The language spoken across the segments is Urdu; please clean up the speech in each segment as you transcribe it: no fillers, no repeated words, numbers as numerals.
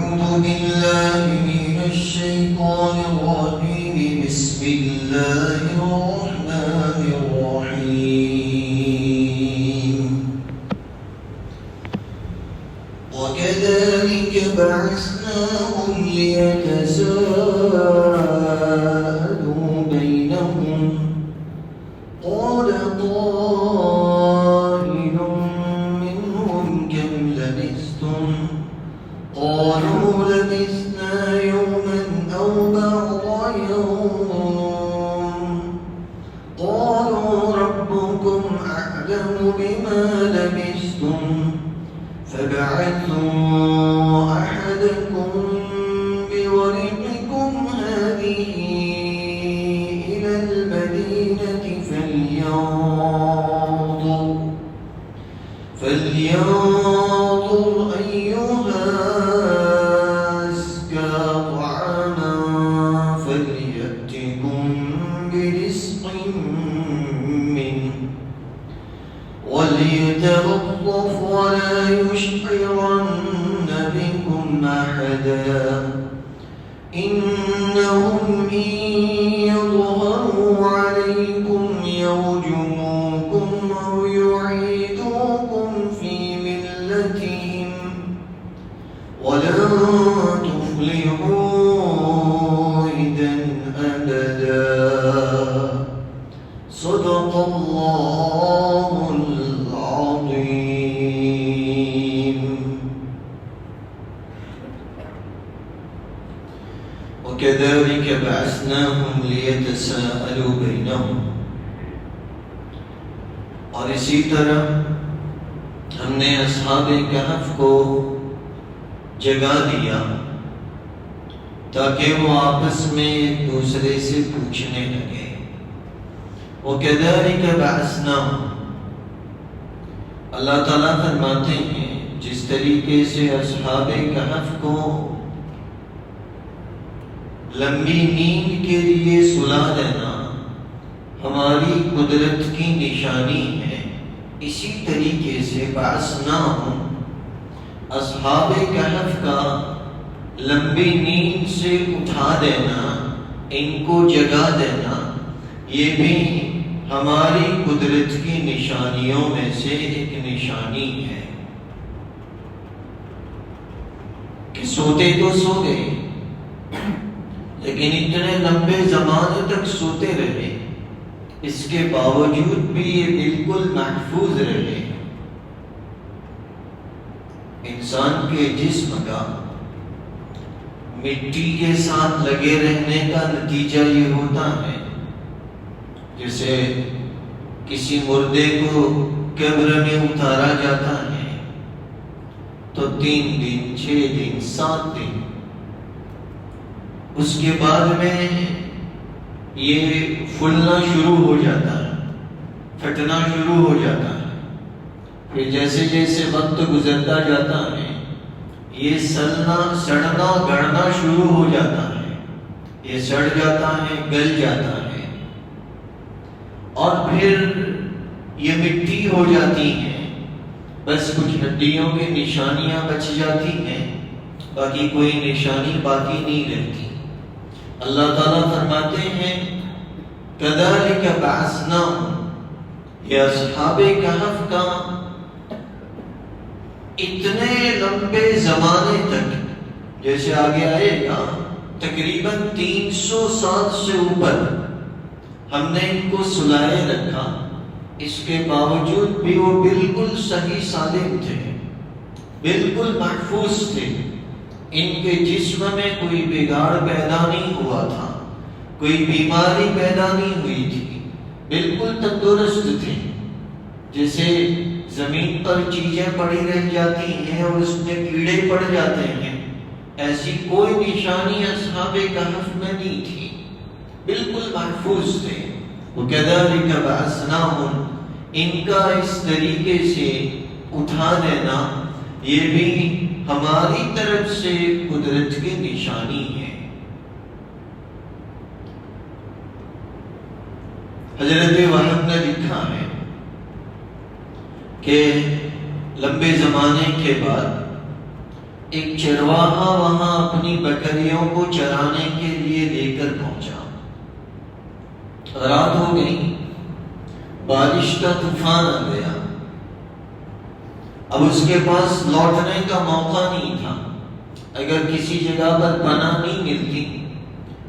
أعوذ بالله من الشيطان الرجيم بسم الله الرحمن الرحيم وكذلك بعثناهم ليتساءلوا بينهم قال قائل منهم كم لبثتم قالوا لبثنا يوما أو بعض يوم قالوا ربكم أعلم بما لبثتم فابعثوا أحدكم بورقكم هذه إلى المدينة فلينظر أيها أزكى طعاما فليأتكم برزق منه وليتلطف ولا يشعرن بكم أحدا إنهم إن يظهروا عليكم يرجموكم أو يعيدوكم في ملتهم ولن تفلحوا إذا أبدا صدق الله العظيم وكذلك بعثناهم ليتساءلوا بينهم اور اسی طرح ہم نے اصحاب کہف کو جگا دیا تاکہ وہ آپس میں ایک دوسرے سے پوچھنے لگے وَكَذَلِكَ بَعَثْنَاهُمْ اللہ تعالیٰ فرماتے ہیں جس طریقے سے اصحاب کہف کو لمبی نیند کے لیے سلا دینا ہماری قدرت کی نشانی ہے، اسی طریقے سے بعثناہم اصحاب کہف کا لمبی نیند سے اٹھا دینا، ان کو جگا دینا، یہ بھی ہماری قدرت کی نشانیوں میں سے ایک نشانی ہے کہ سوتے تو سو گئے لیکن اتنے لمبے زمانے تک سوتے رہے، اس کے باوجود بھی یہ بالکل محفوظ رہے۔ انسان کے جسم کا مٹی کے ساتھ لگے رہنے کا نتیجہ یہ ہوتا ہے جیسے کسی مردے کو قبر میں اتارا جاتا ہے تو 3 دن 6 دن 7 دن اس کے بعد میں یہ پھولنا شروع ہو جاتا ہے، پھٹنا شروع ہو جاتا ہے، پھر جیسے جیسے وقت گزرتا جاتا ہے یہ سڑنا گڑنا شروع ہو جاتا ہے، یہ سڑ جاتا ہے، گل جاتا ہے اور پھر یہ مٹی ہو جاتی ہے، بس کچھ ہڈیوں کی نشانیاں بچ جاتی ہیں، باقی کوئی نشانی باقی نہیں رہتی۔ اللہ تعالیٰ فرماتے ہیں کذالک بعثناہم، یہ اصحاب کہف کا اتنے لمبے زمانے تک، جیسے آگے آئے گا تقریباً 300 سال سے اوپر ہم نے ان کو سلائے رکھا، اس کے باوجود بھی وہ بالکل صحیح سالم تھے، بالکل محفوظ تھے، ان کے جسم میں کوئی بگاڑ پیدا نہیں ہوا تھا، کوئی بیماری پیدا نہیں ہوئی تھی، بالکل تندرست تھے۔ جیسے زمین پر چیزیں پڑی رہ جاتی ہیں اور اس میں کیڑے پڑ جاتے ہیں، ایسی کوئی نشانی اصحاب کہف میں نہیں تھی، بالکل محفوظ تھے۔ وَكَذَلِكَ بَعَثْنَاهُمْ، ان کا اس طریقے سے اٹھا دینا یہ بھی ہماری طرف سے قدرت کی نشانی ہے۔ حضرت وہب نے لکھا ہے کہ لمبے زمانے کے بعد ایک چرواہا وہاں اپنی بکریوں کو چرانے کے لیے لے کر پہنچا۔ رات ہو گئی، بارش کا طوفان آ گیا، اب اس کے پاس لوٹنے کا موقع نہیں تھا۔ اگر کسی جگہ پر پناہ نہیں ملتی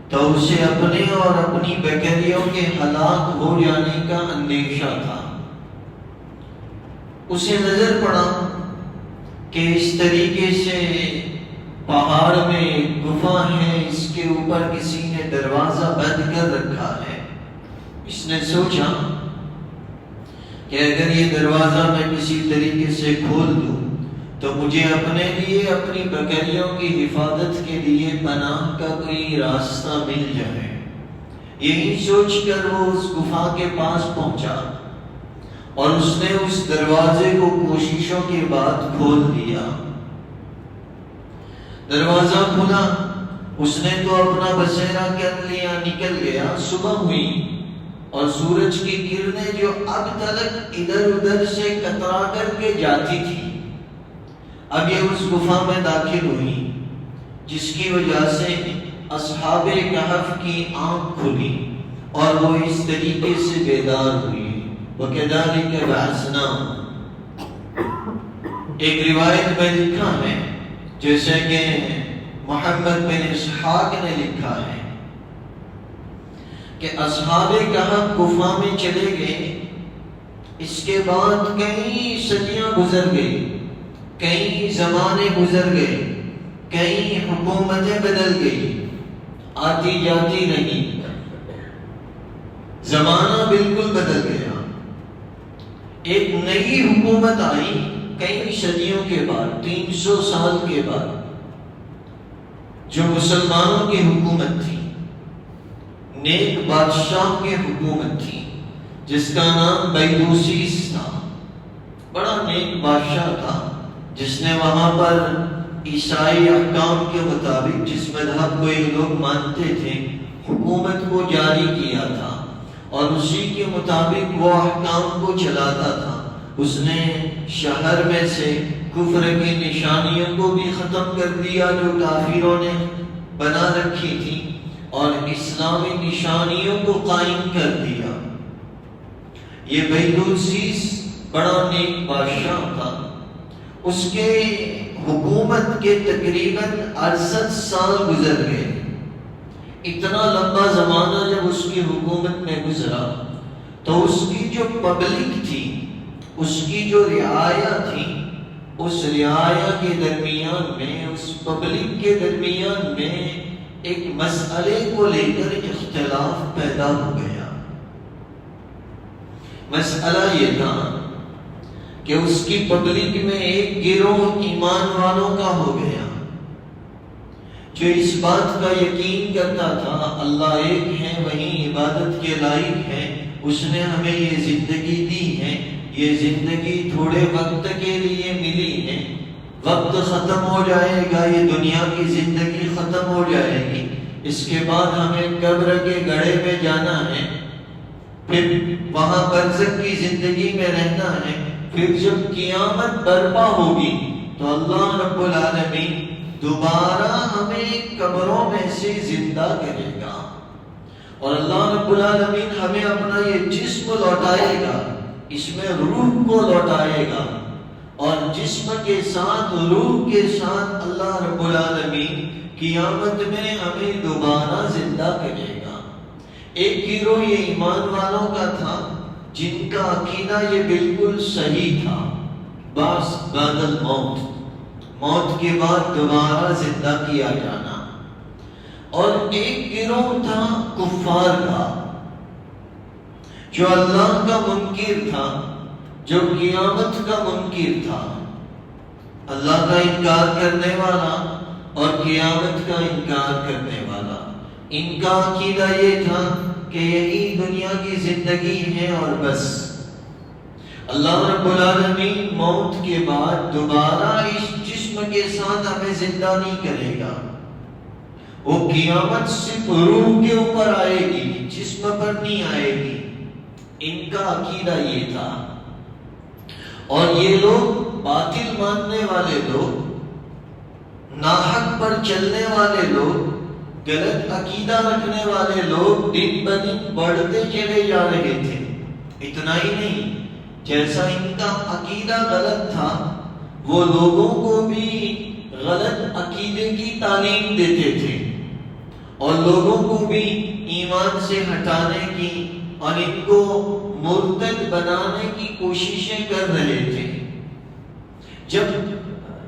تو اسے اپنے اور اپنی بکریوں کے ہلاک ہو جانے کا اندیشہ تھا۔ اسے نظر پڑا کہ اس طریقے سے پہاڑ میں ایک گفا ہے، اس کے اوپر کسی نے دروازہ بند کر رکھا ہے۔ اس نے سوچا کہ اگر یہ دروازہ میں کسی طریقے سے کھول دوں تو مجھے اپنے لیے، اپنی بکریوں کی حفاظت کے لیے پناہ کا کوئی راستہ مل جائے۔ یہی سوچ کر وہ اس گفا کے پاس پہنچا اور اس نے اس دروازے کو کوششوں کے بعد کھول دیا۔ دروازہ کھلا، اس نے تو اپنا بسیرا کر لیا، نکل گیا۔ صبح ہوئی اور سورج کی کرنیں جو اب تک ادھر ادھر سے کترا کر کے جاتی تھی، اب یہ اس گفا میں داخل ہوئی، جس کی وجہ سے اصحاب کہف کی آنکھ کھلی اور وہ اس طریقے سے بیدار ہوئی۔ وَكَذَلِكَ بَعَثْنَاهُمْ، ایک روایت میں لکھا ہے، جیسے کہ محمد بن اسحاق نے لکھا ہے کہ اصحاب کہف گفا میں چلے گئے، اس کے بعد کئی صدیاں گزر گئی، کئی زمانے گزر گئے، کئی حکومتیں بدل گئی، آتی جاتی نہیں، زمانہ بالکل بدل گیا۔ ایک نئی حکومت آئی کئی صدیوں کے بعد، 300 سال کے بعد، جو مسلمانوں کی حکومت تھی، نیک بادشاہ کی حکومت تھی، جس کا نام بیدوسیس تھا۔ بڑا نیک بادشاہ تھا، جس نے وہاں پر عیسائی احکام کے مطابق، جس مذہب کو یہ لوگ مانتے تھے، حکومت کو جاری کیا تھا اور اسی کے مطابق وہ احکام کو چلاتا تھا۔ اس نے شہر میں سے کفر کی نشانیوں کو بھی ختم کر دیا جو کافروں نے بنا رکھی تھی، اور اسلامی نشانیوں کو قائم کر دیا۔ یہ بیدوسیس بڑا نیک بادشاہ تھا۔ اس کے حکومت کے تقریباً 68 سال گزر گئے۔ اتنا لمبا زمانہ جب اس کی حکومت میں گزرا تو اس کی جو پبلک تھی، اس کی جو رعایا تھی، اس رعایا کے درمیان میں، اس پبلک کے درمیان میں ایک مسئلے کو لے کر اختلاف پیدا ہو گیا۔ مسئلہ یہ تھا کہ اس کی پبلک میں ایک گروہ ایمان والوں کا ہو گیا، جو اس بات کا یقین کرتا تھا اللہ ایک ہے، وہی عبادت کے لائق ہے، اس نے ہمیں یہ زندگی دی ہے، یہ زندگی تھوڑے وقت کے لیے ملی ہے، وقت ختم ہو جائے گا، یہ دنیا کی زندگی ختم ہو جائے گی، اس کے بعد ہمیں قبر کے گڑھے میں جانا ہے، پھر وہاں برزخ کی زندگی میں رہنا ہے، پھر جب قیامت برپا ہوگی تو اللہ رب العالمین دوبارہ ہمیں قبروں میں سے زندہ کرے گا، اور اللہ رب العالمین ہمیں اپنا یہ جسم لوٹائے گا، اس میں روح کو لوٹائے گا، اور جسم کے ساتھ روح کے ساتھ اللہ رب العالمین قیامت میں ہمیں دوبارہ زندہ کرے گا۔ ایک گروہ یہ ایمان والوں کا تھا جن کا عقیدہ یہ بالکل صحیح تھا، بعث بعد الموت، موت کے بعد دوبارہ زندہ کیا جانا، اور ایک گروہ تھا کفار کا جو اللہ کا منکر تھا، جو قیامت کا منکر تھا، اللہ کا انکار کرنے والا اور قیامت کا انکار کرنے والا۔ ان کا عقیدہ یہ تھا کہ یہی دنیا کی زندگی ہے اور بس، اللہ رب العالمین موت کے بعد دوبارہ اس جسم کے ساتھ ہمیں زندہ نہیں کرے گا، وہ قیامت صرف روح کے اوپر آئے گی، جسم پر نہیں آئے گی۔ ان کا عقیدہ یہ تھا، اور یہ لوگ باطل ماننے والے لوگ ناحق پر چلنے والے لوگ، غلط عقیدہ رکھنے والے لوگ دن بدن بڑھتے چلے جا رہے تھے۔ اتنا ہی نہیں، جیسا ان کا عقیدہ غلط تھا وہ لوگوں کو بھی غلط عقیدے کی تعلیم دیتے تھے اور لوگوں کو بھی ایمان سے ہٹانے کی اور ان کو مرتد بنانے کی کوششیں کر رہے تھے۔ جب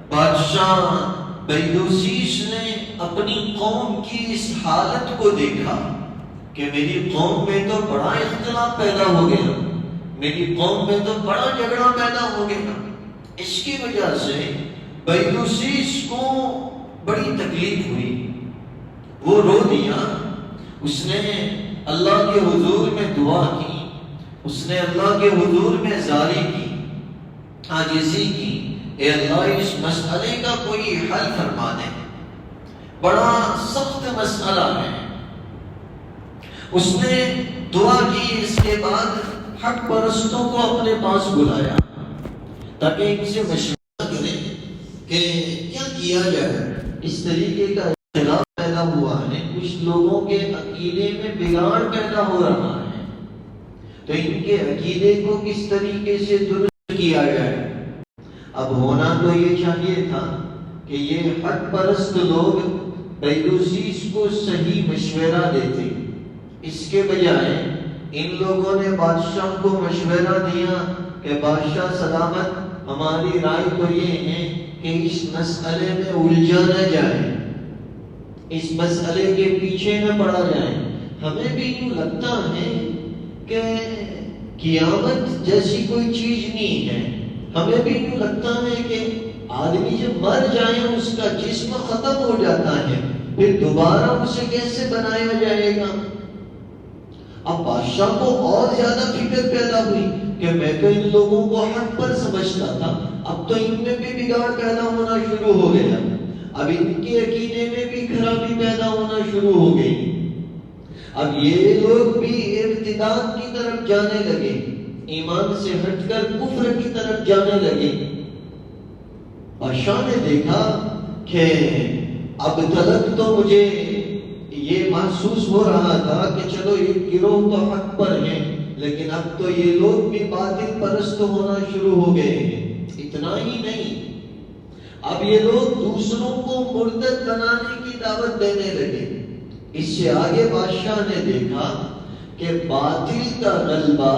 بادشاہ بیدوسیس نے اپنی قوم کی اس حالت کو دیکھا کہ میری قوم میں تو بڑا اختلاف پیدا ہو گیا، میری قوم میں تو بڑا جھگڑا پیدا ہو گیا، اس کی وجہ سے بیدوسیس کو بڑی تکلیف ہوئی، وہ رو دیا۔ اس نے اللہ کے حضور میں دعا کی، اس نے اللہ کے حضور میں زاری کی، عاجزی کی، اے اللہ اس مسئلے کا کوئی حل فرما دے، بڑا سخت مسئلہ ہے۔ اس نے دعا کی، اس کے بعد حق پرستوں کو اپنے پاس بلایا تاکہ ان سے مشورہ کرے کہ کیا کیا جائے۔ اس طریقے کا اختلاف پیدا ہوا ہے، کچھ لوگوں کے عقیدے میں بگاڑ پیدا ہو رہا ہے، تو ان کے عقیدے کو کس طریقے سے درست کیا جائے۔ اب ہونا تو یہ چاہیے تھا کہ یہ حق پرست لوگ بیدوسیس کو صحیح مشورہ دیتے، اس کے بجائے ان لوگوں نے بادشاہ کو مشورہ دیا کہ بادشاہ سلامت، ہماری رائے تو یہ ہے کہ اس مسئلے میں الجھا نہ جائے، اس مسئلے کے پیچھے نہ پڑا جائے۔ ہمیں بھی یوں لگتا ہے کہ قیامت جیسی کوئی چیز نہیں ہے، ہمیں بھی یوں لگتا ہے کہ آدمی جب مر جائے اس کا جسم ختم ہو جاتا ہے، پھر دوبارہ اسے کیسے بنایا جائے گا۔ اب بادشاہ کو اور زیادہ فکر پیدا ہوئی کہ میں تو ان لوگوں کو حق پر سمجھتا تھا، اب تو ان میں بھی بگاڑ پیدا ہونا شروع ہو گیا، اب ان کے عقیدے میں بھی خرابی پیدا ہونا شروع ہو گئی، اب یہ لوگ بھی ارتداد کی طرف جانے لگے، ایمان سے ہٹ کر کفر کی طرف جانے لگے۔ بادشاہ نے دیکھا کہ اب تلک تو مجھے یہ محسوس ہو رہا تھا کہ چلو یہ گروہ تو حق پر ہے، لیکن اب تو یہ لوگ بھی باطل پرست ہونا شروع ہو گئے ہیں۔ اتنا ہی نہیں، اب یہ لوگ دوسروں کو مرتد بنانے کی دعوت دینے لگے۔ اس سے آگے بادشاہ نے دیکھا کہ باطل کا غلبہ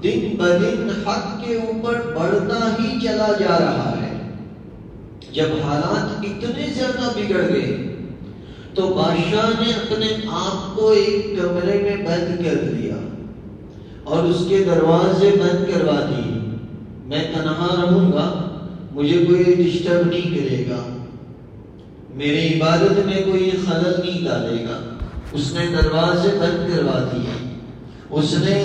دن بدن حق کے اوپر بڑھتا ہی چلا جا رہا ہے۔ جب حالات اتنے زیادہ بگڑ گئے تو بادشاہ نے اپنے آپ کو ایک کمرے میں بند کر دیا اور اس کے دروازے بند کروا دیے۔ میں تنہا رہوں گا، مجھے کوئی ڈسٹرب نہیں کرے گا، میری عبادت میں کوئی خلل نہیں ڈالے گا۔ اس نے دروازے بند کروا دیے۔ اس نے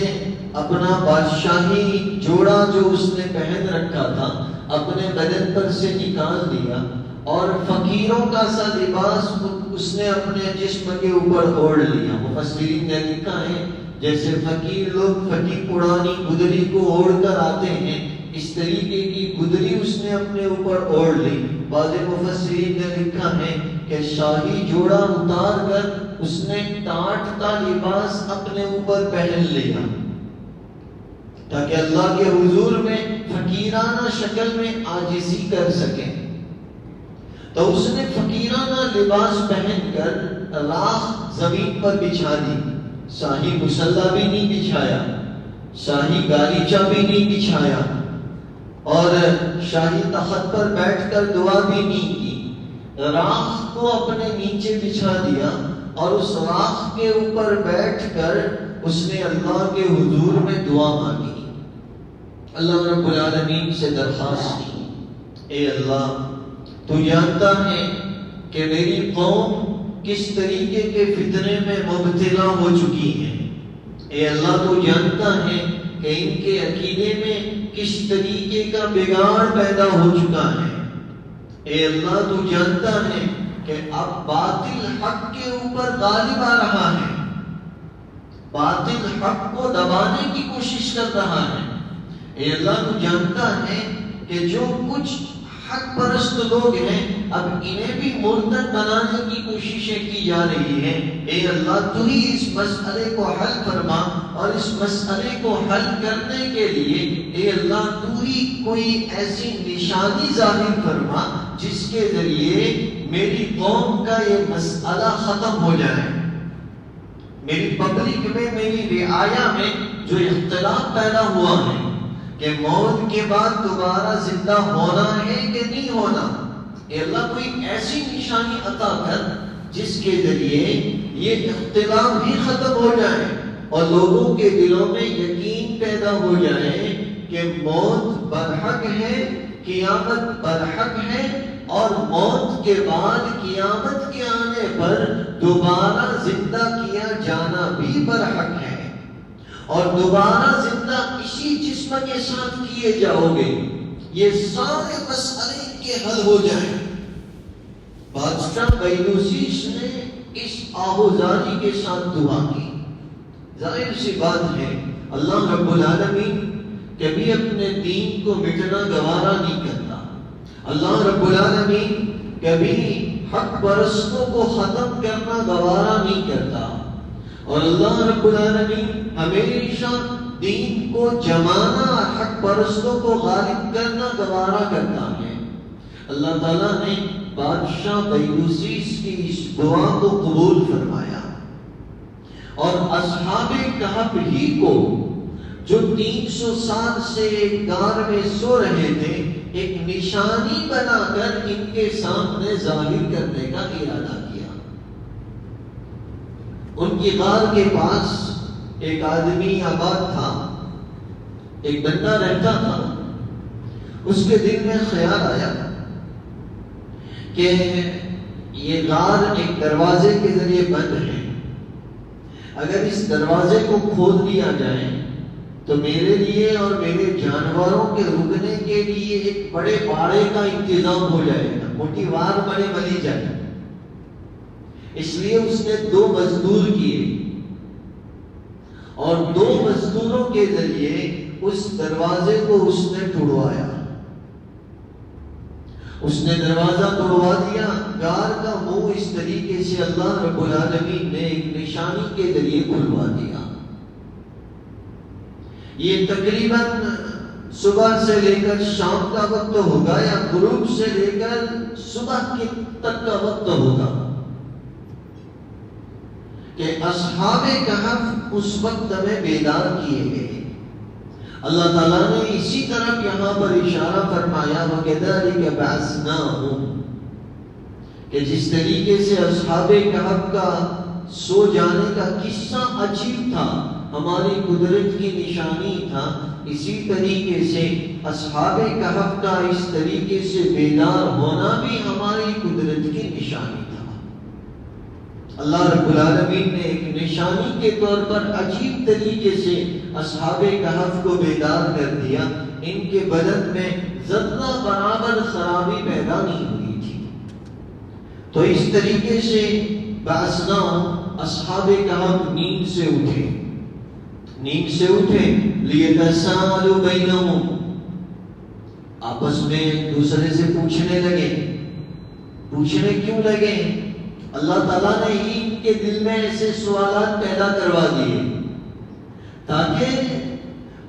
اپنا بادشاہی جوڑا جو اس نے پہن رکھا تھا اپنے بدن پر سے نکال دیا اور فقیروں کا سا لباس اس نے اپنے جسم کے اوپر اوڑھ لیا۔ مفسرین نے لکھا ہے جیسے فقیر لوگ پھٹی پرانی گدری کو اوڑھ کر آتے ہیں، اس طریقے کی گدری اس نے اپنے اوپر اوڑھ لی۔ بعض مفسرین نے لکھا ہے کہ شاہی جوڑا اتار کر اس نے ٹاٹتا لباس اپنے اوپر پہن لیا تاکہ اللہ کے حضور میں فقیرانہ شکل میں عاجزی کر سکے۔ تو اس نے فقیرانہ لباس پہن کر راکھ زمین پر بچھا دی، شاہی مصلی بھی نہیں بچھایا، شاہی گالیچہ بھی نہیں بچھایا اور شاہی تخت پر بیٹھ کر دعا بھی نہیں کی، راکھ کو اپنے نیچے بچھا دیا اور اس راکھ کے اوپر بیٹھ کر اس نے اللہ کے حضور میں دعا مانگی۔ اللہ رب العالمین سے درخواست کی، اے اللہ تو جانتا ہے کہ میری قوم کس طریقے کے فتنے میں مبتلا ہو چکی ہے، اے اللہ تو جانتا ہے کہ ان کے عقیدے میں کس طریقے کا بگاڑ پیدا ہو چکا ہے، اے اللہ تو جانتا ہے کہ اب باطل حق کے اوپر غالب آ رہا ہے، باطل حق کو دبانے کی کوشش کر رہا ہے، اے اللہ تو جانتا ہے کہ جو کچھ حق پرست لوگ ہیں، اب انہیں بھی مرتد بنانے کی کوششیں کی جا رہی ہیں۔ اے اللہ تو ہی اس مسئلے کو حل فرما، اور اس مسئلے کو حل کرنے کے لیے اے اللہ تو ہی کوئی ایسی نشانی ظاہر فرما جس کے ذریعے میری قوم کا یہ مسئلہ ختم ہو جائے، میری پبلک میں، میری رعایا میں جو اختلاف پیدا ہوا ہے کہ موت کے بعد دوبارہ زندہ ہونا ہے کہ نہیں ہونا، اے اللہ کوئی ایسی نشانی عطا کر جس کے ذریعے یہ اختلاف بھی ختم ہو جائے اور لوگوں کے دلوں میں یقین پیدا ہو جائے کہ موت برحق ہے، قیامت برحق ہے، اور موت کے بعد قیامت کے آنے پر دوبارہ زندہ کیا جانا بھی برحق ہے، اور دوبارہ زندہ اسی جسم کے ساتھ کیے جاؤ گے۔ یہ سارے مسئلے کے حل ہو جائیں۔ بادشاہ بینوسیس نے اس آہوزاری کے ساتھ دعا کی۔ ظاہر سی بات ہے اللہ رب العالمین کبھی اپنے دین کو مٹنا گوارا نہیں کرتا۔ اللہ رب العالمین کبھی حق پرستوں کو ختم کرنا گوارا نہیں کرتا، اور اللہ رب العالمین ہمیشہ دین کو جمانا اور حق پرستوں کو غالب کرنا گوارا کرتا ہے۔ اللہ تعالیٰ نے بادشاہ بینوسیس کی اس دعا کو قبول فرمایا، اور اصحاب کہف ہی کو جو 300 سال سے ایک غار میں سو رہے تھے ایک نشانی بنا کر ان کے سامنے ظاہر کرنے کا ارادہ کیا۔ ان کی غار کے پاس ایک آدمی آباد تھا، ایک بندہ رہتا تھا۔ اس کے دل میں خیال آیا کہ یہ غار ایک دروازے کے ذریعے بند ہے، اگر اس دروازے کو کھول دیا جائے تو میرے لیے اور میرے جانوروں کے رکنے کے لیے ایک بڑے باڑے کا انتظام ہو جائے گا، موٹی وار بڑے بلی جائے۔ اس لیے اس نے 2 مزدور کیے، اور 2 مزدوروں کے ذریعے اس دروازے کو اس نے توڑوایا۔ اس نے دروازہ توڑوا دیا، غار کا منہ اس طریقے سے اللہ رب العالمین نے ایک نشانی کے ذریعے کھلوا دیا۔ یہ تقریباً صبح سے لے کر شام کا وقت ہوگا، یا غروب سے لے کر صبح تک کا وقت ہوگا کہ اصحاب کہف اس وقت میں بیدار کیے گئے۔ اللہ تعالیٰ نے اسی طرح یہاں پر اشارہ فرمایا وَكَذَلِكَ بَعَثْنَاهُمْ، کہ جس طریقے سے اصحاب کہف کا سو جانے کا قصہ عجیب تھا، ہماری قدرت کی نشانی تھا، اسی طریقے سے اصحاب کہف کا اس طریقے سے بیدار ہونا بھی ہماری قدرت کی نشانی تھا۔ اللہ رب العالمین نے ایک نشانی کے طور پر عجیب طریقے سے اصحاب کہف کو بیدار کر دیا۔ ان کے بدن میں ذرہ برابر خرابی پیدا نہیں ہوئی تھی۔ تو اس طریقے سے بعثناہم، اصحاب کہف نیند سے اٹھے، لیتساءلوا بینہم، آپس میں ایک دوسرے سے پوچھنے لگے۔ پوچھنے کیوں لگے؟ اللہ تعالیٰ نے ہی ان کے دل میں ایسے سوالات پیدا کروا دیے تاکہ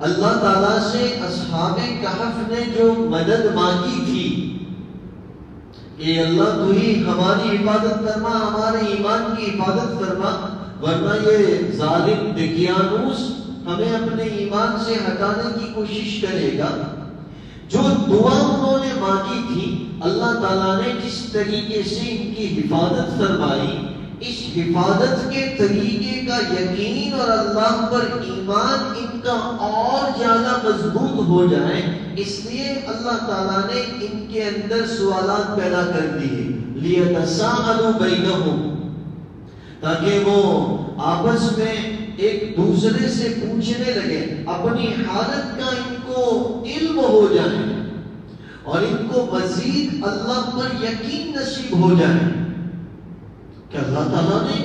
اللہ تعالیٰ سے اصحاب کہف نے جو مدد مانگی تھی کہ اللہ تو ہی ہماری حفاظت فرما، ہمارے ایمان کی حفاظت فرما، ورنہ یہ ظالم دقیانوس ہمیں اپنے ایمان سے ہٹانے کی کوشش کرے گا۔ جو دعا انہوں نے مانگی تھی، اللہ تعالیٰ نے جس طریقے سے ان کی حفاظت فرمائی، اس حفاظت کے طریقے کا یقین اور اللہ پر ایمان ان کا اور زیادہ مضبوط ہو جائے، اس لیے اللہ تعالیٰ نے ان کے اندر سوالات پیدا کر دیے، لیتساءلوا بینہم، تاکہ وہ آپس میں ایک دوسرے سے پوچھنے لگے، اپنی حالت کا ان کو علم ہو جائے اور ان کو مزید اللہ پر یقین نصیب ہو جائے کہ اللہ تعالیٰ نے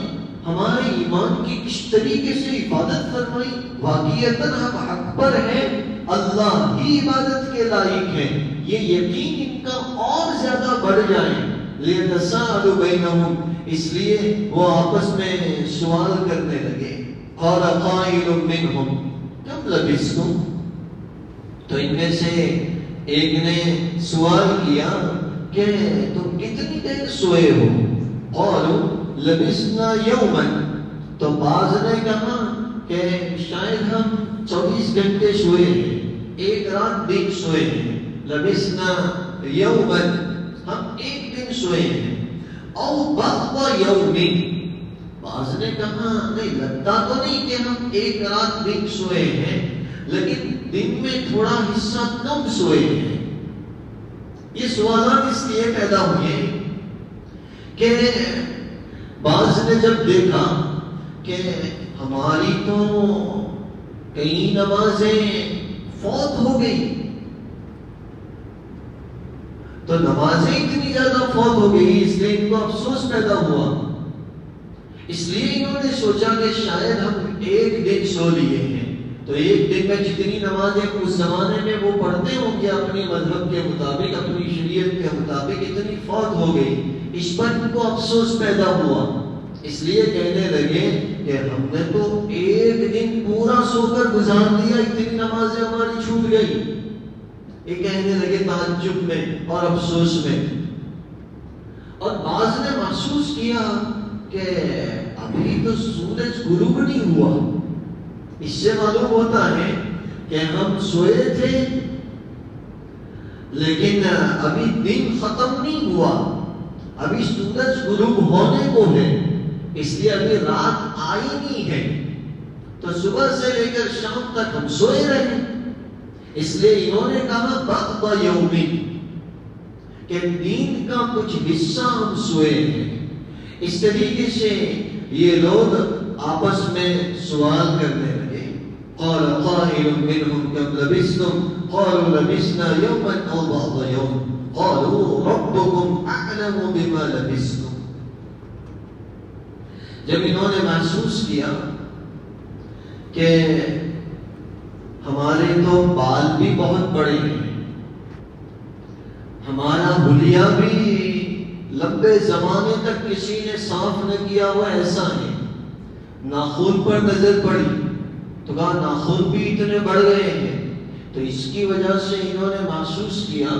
ہمارے ایمان کی کس طریقے سے حفاظت فرمائی، واقعتاً ہم حق پر ہیں اللہ ہی عبادت کے لائق ہے، یہ یقین ان کا اور زیادہ بڑھ جائے۔ لِيَتَسَاءَلُوا بَيْنَهُمْ، اس لیے وہ آپس میں سوال کرنے لگے۔ قَالَ قَائِلٌ مِّنْهُمْ كَمْ لَبِثْتُمْ، تو ان میں سے ایک نے سوال کیا کہ تم کتنی دیر سوئے ہو؟ قَالُوا لَبِثْنَا يَوْمًا، تو بعض نے کہا کہ شاید ہم 24 گھنٹے سوئے ہیں، ایک رات دن سوئے ہیں۔ لبثنا یوما، ہم ایک دن سوئے ہیں۔ او بعض یوم، بعض نے کہا نہیں، لگتا تو نہیں کہ ہم ایک رات دن سوئے ہیں، لیکن دن میں تھوڑا حصہ کم سوئے ہیں۔ یہ سوالات اس لیے پیدا ہوئے کہ بعض نے جب دیکھا کہ ہماری تو کئی نمازیں فوت ہو گئی، تو نمازیں اتنی زیادہ فوت ہو گئی، اس لیے ان کو افسوس پیدا ہوا۔ اس لیے انہوں نے سوچا کہ شاید ہم ایک دن سو لیے ہیں، تو ایک دن میں جتنی نمازیں اس زمانے میں وہ پڑھتے ہوں گے اپنی مذہب کے مطابق، اپنی شریعت کے مطابق، اتنی فوت ہو گئی۔ اس پر ان کو افسوس پیدا ہوا، اس لیے کہنے لگے کہ ہم نے تو ایک دن پورا سو کر گزار دیا، اتنی نمازیں ہماری چھوٹ گئی۔ یہ کہنے لگے تعجب میں اور افسوس میں۔ اور بعض نے محسوس کیا کہ ابھی تو سورج غروب نہیں ہوا، اس سے معلوم ہوتا ہے کہ ہم سوئے تھے لیکن ابھی دن ختم نہیں ہوا، ابھی سورج غروب ہونے کو ہے، اس لیے ابھی رات آئی نہیں ہے، تو صبح سے لے کر شام تک ہم سوئے رہے۔ اس لیے انہوں نے کہا بعض یوم، کہ دین کا کچھ حصہ ہم سوئے ہیں۔ اس طریقے سے یہ لوگ آپس میں سوال کرنے لگے۔ قال قائل منهم كم لبثتم قالوا لبثنا يوما او بعض يوم قالوا ربكم اعلم بما لبثتم۔ جب انہوں نے محسوس کیا کہ ہمارے تو بال بھی بہت بڑے ہیں، ہمارا حلیہ بھی لمبے زمانے تک کسی نے صاف نہ کیا ہوا ایسا ہے، ناخن پر نظر پڑی تو کہا ناخن بھی اتنے بڑھ گئے ہیں، تو اس کی وجہ سے انہوں نے محسوس کیا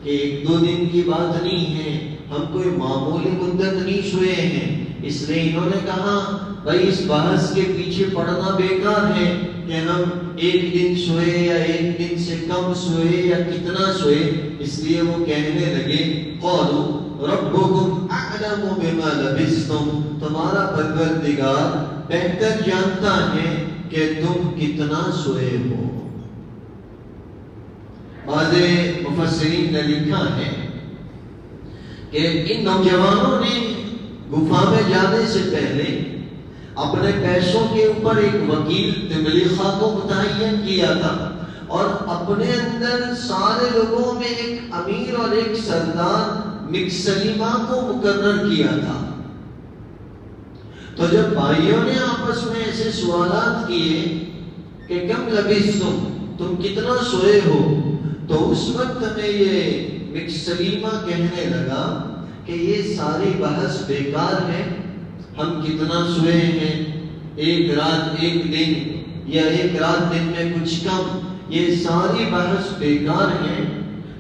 کہ ایک دو دن کی بات نہیں ہے، ہم کوئی معمولی مدت نہیں سوئے ہیں۔ اس لیے انہوں نے کہا بھائی اس بحث کے پیچھے پڑنا بیکار ہے کہ ہم ایک دن سوئے یا ایک دن سے کم سوئے یا کتنا سوئے۔ اس لیے وہ کہنے لگے قالوا ربکم اعلم بما لبثتم، تمہارا پروردگار بہتر جانتا ہے کہ تم کتنا سوئے ہو۔ بعض مفسرین نے لکھا ہے کہ ان نوجوانوں نے گفا میں جانے سے پہلے اپنے پیسوں کے اوپر ایک وکیل تملیخہ کو متعین کیا تھا، اور اپنے اندر سارے لوگوں میں ایک امیر اور ایک سردار مکسلیمہ کو مقرر کیا تھا۔ تو جب بھائیوں نے آپس میں ایسے سوالات کیے کہ کم لبثتم، تم کتنا سوئے ہو، تو اس وقت میں یہ مکسلیمہ کہنے لگا کہ یہ ساری بحث بیکار ہے، ہم کتنا سوئے ہیں، ایک رات ایک دن یا ایک رات دن میں کچھ کم، یہ ساری بحث بیکار ہے۔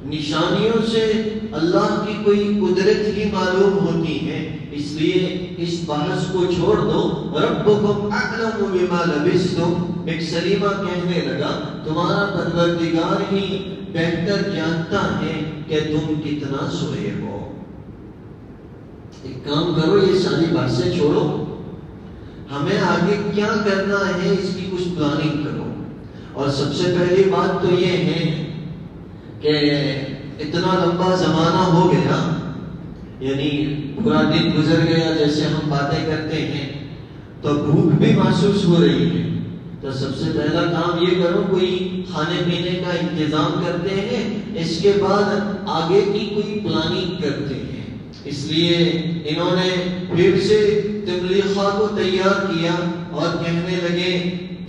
نشانیوں سے اللہ کی کوئی قدرت ہی معلوم ہوتی ہے، اس لیے اس بحث کو چھوڑ دو۔ ربکم اعلم بما لبثتم، ایک سلیمہ کہنے لگا تمہارا پروردگار ہی بہتر جانتا ہے کہ تم کتنا سوئے ہو۔ ایک کام کرو، یہ ساری باتیں چھوڑو، ہمیں آگے کیا کرنا ہے اس کی کچھ پلاننگ کرو۔ اور سب سے پہلی بات تو یہ ہے کہ اتنا لمبا زمانہ ہو گیا، یعنی پورا دن گزر گیا، جیسے ہم باتیں کرتے ہیں تو بھوک بھی محسوس ہو رہی ہے، تو سب سے پہلا کام یہ کرو کوئی کھانے پینے کا انتظام کرتے ہیں، اس کے بعد آگے کی کوئی پلاننگ کرتے ہیں۔ اس لیے انہوں نے پھر سے تملیخہ کو تیار کیا اور کہنے لگے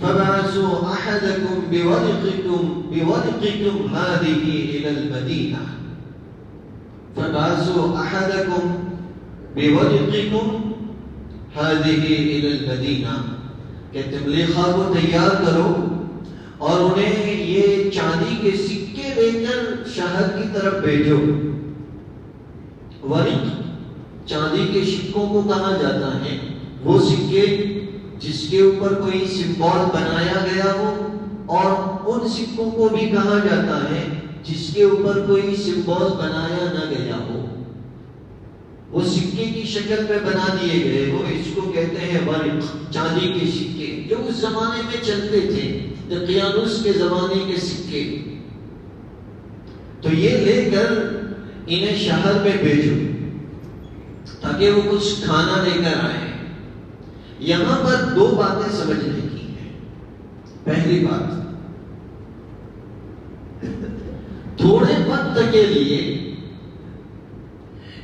فبعثوا أحدكم بورقكم هذه إلى المدينة فبعثوا أحدكم بورقكم هذه إلى المدينة کہ تملیخہ کو تیار کرو اور انہیں یہ چاندی کے سکے دے کر شہر کی طرف بھیجو. ورق چاندی کے سکوں کو کہا جاتا ہے وہ سکے جس کے اوپر کوئی سمبول بنایا گیا ہو, اور ان سکوں کو بھی کہا جاتا ہے جس کے اوپر کوئی سمبول بنایا نہ گیا ہو, وہ سکے کی شکل میں بنا دیے گئے ہو. اس کو کہتے ہیں ورق, چاندی کے سکے جو اس زمانے میں چلتے تھے, دقیانوس کے زمانے کے سکے. تو یہ لے کر انہیں شہر میں بھیجو تاکہ وہ کچھ کھانا لے کر آئے. یہاں پر دو باتیں سمجھنے کی ہیں. پہلی بات, تھوڑے وقت کے لیے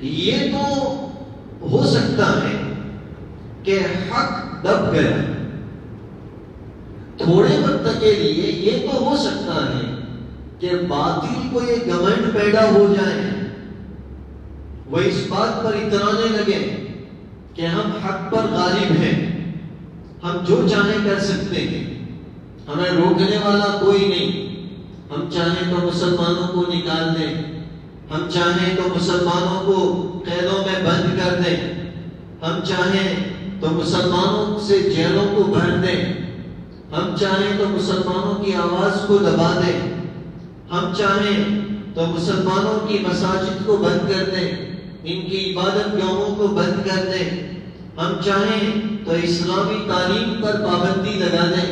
یہ تو ہو سکتا ہے کہ حق دب گیا, تھوڑے وقت کے لیے یہ تو ہو سکتا ہے کہ باطل کو یہ گھمنڈ پیدا ہو جائے, وہ اس بات پر اترانے لگے کہ ہم حق پر غالب ہیں, ہم جو چاہیں کر سکتے ہیں, ہمیں روکنے والا کوئی نہیں. ہم چاہیں تو مسلمانوں کو نکال دیں, ہم چاہیں تو مسلمانوں کو قیدوں میں بند کر دیں, ہم چاہیں تو مسلمانوں سے جیلوں کو بھر دیں, ہم چاہیں تو مسلمانوں کی آواز کو دبا دیں, ہم چاہیں تو مسلمانوں کی مساجد کو بند کر دیں, ان کی عبادت گاہوں کو بند کر دیں, ہم چاہیں تو اسلامی تعلیم پر پابندی لگا دیں,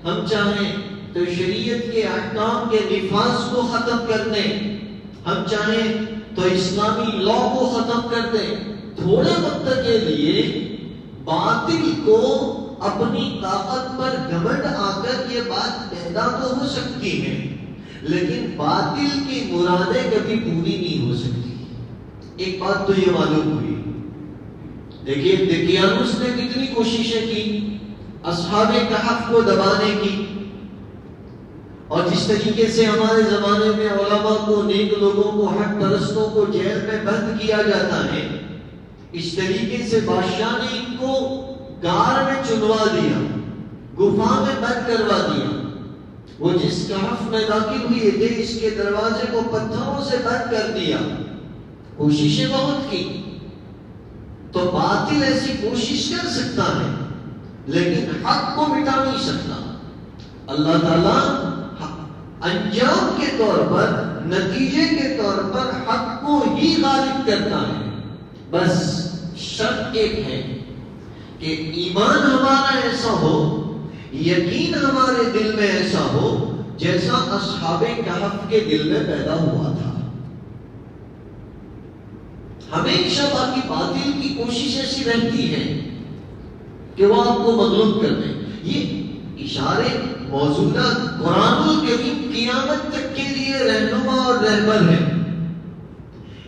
ہم چاہیں تو شریعت کے احکام کے نفاذ کو ختم کر دیں, ہم چاہیں تو اسلامی لا کو ختم کر دیں. تھوڑے وقت کے لیے باطل کو اپنی طاقت پر گھمنڈ آ کر یہ بات پیدا تو ہو سکتی ہے, لیکن باطل کی مرادیں کبھی پوری نہیں ہو سکتی. ایک بات تو یہ معلوم ہوئی, دیکھیے دقیانوس نے کتنی کوششیں کی اصحاب کہف کو دبانے کی, اور جس طریقے سے ہمارے زمانے میں علماء کو, نیک لوگوں کو, حق پرستوں کو جیل میں بند کیا جاتا ہے, اس طریقے سے بادشاہ نے ان کو غار میں چنوا دیا, گفا میں بند کروا دیا. وہ جس کہف میں داخل ہوئے تھے اس کے دروازے کو پتھروں سے بند کر دیا. کوششیں بہت کی. تو باطل ایسی کوشش کر سکتا ہے لیکن حق کو مٹا نہیں سکتا. اللہ تعالیٰ انجام کے طور پر, نتیجے کے طور پر حق کو ہی غالب کرتا ہے. بس شرط ایک ہے کہ ایمان ہمارا ایسا ہو, یقین ہمارے دل میں ایسا ہو جیسا اصحاب کہف کے دل میں پیدا ہوا تھا. ہمیشہ باقی باطل کی کوشش ایسی رہتی ہے کہ وہ آپ کو مغلوب کر دیں. یہ اشارے موجودہ قرآن الکریم قیامت تک کے لیے رہنما اور رہبر ہے.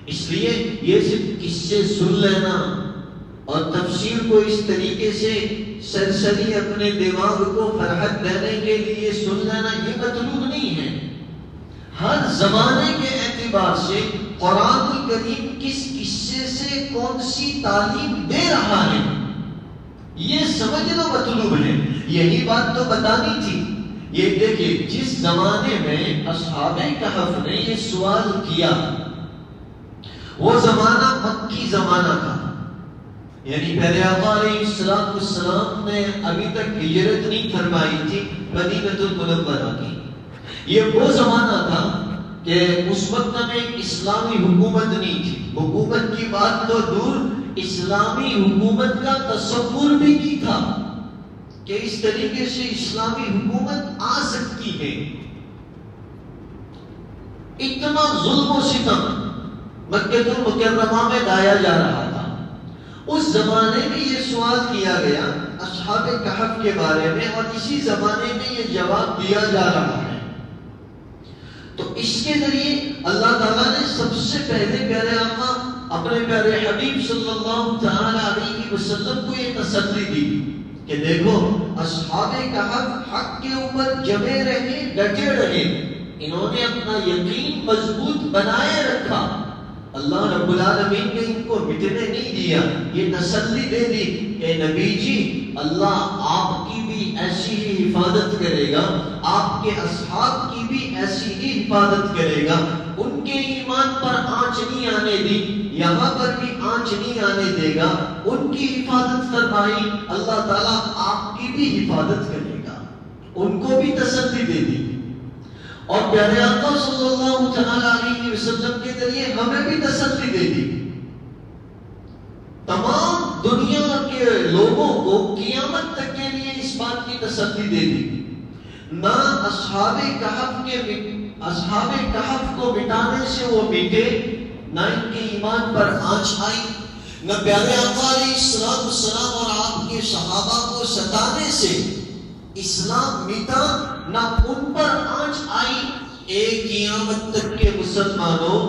اس لیے یہ صرف قصے سن لینا اور تفسیر کو اس طریقے سے سرسری اپنے دماغ کو فرحت دینے کے لیے سن لینا یہ مطلوب نہیں ہے. ہر زمانے کے اعتبار سے قرآن الکریم کس قصے سے کون سی تعلیم دے رہا ہے یہ سمجھنا مطلوب ہے. یہی بات تو بتانی تھی. یہ دیکھیں جس زمانے میں اصحاب کہف نے یہ سوال کیا وہ زمانہ مکی زمانہ تھا, یعنی پہلے آقا علیہ السلام نے ابھی تک ہجرت نہیں فرمائی تھی مدینہ المنورہ کی. یہ وہ زمانہ تھا کہ اس وقت میں اسلامی حکومت نہیں تھی. حکومت کی بات تو دور, اسلامی حکومت کا تصور بھی نہیں تھا کہ اس طریقے سے اسلامی حکومت آ سکتی ہے. اتنا ظلم و ستم مکہ المکرمہ میں ڈایا جا رہا تھا. اس زمانے میں یہ سوال کیا گیا اصحاب کہف کے بارے میں, اور اسی زمانے میں یہ جواب دیا جا رہا ہے. تو اس کے ذریعے اللہ تعالیٰ نے سب سے پہلے پیارے آقا اپنے پیارے حبیب صلی اللہ تعالی علیہ وسلم کو یہ تسلی دی کہ دیکھو اصحاب کہف حق کے اوپر جمے رہے، ڈٹے رہے، انہوں نے اپنا یقین مضبوط بنائے رکھا، اللہ رب العالمین نے ان کو مٹنے نہیں دیا، یہ تسلی دے دی کہ نبی جی اللہ آپ کی بھی ایسی ہی حفاظت کرے گا، آپ کے اصحاب کی بھی ایسی ہی حفاظت کرے گا، ان کے ایمان پر آنچ نہیں آنے دی، یہاں پر بھی آنچ نہیں آنے دے گا، ان کی حفاظت فرمائی، اللہ تعالیٰ آپ کی بھی حفاظت کرے گا، ان کو بھی تسلی دے دی۔ اور پیارے آقا صلی اللہ تعالیٰ علیہ وسلم کے ذریعے ہمیں بھی تسلی دے دی، تمام دنیا کے لوگوں کو قیامت تک کے لیے اس بات کی تسلی دے دی، نہ اصحاب کہف کو مٹانے سے وہ مٹے، نہ ان کے ایمان پر آنچ آئی، نہ پیارے آقا علیہ السلام اور آپ کے صحابہ کو ستانے سے اسلام مٹا، نہ ان پر آنچ آئی۔ ایک قیامت تک کے مسلمانوں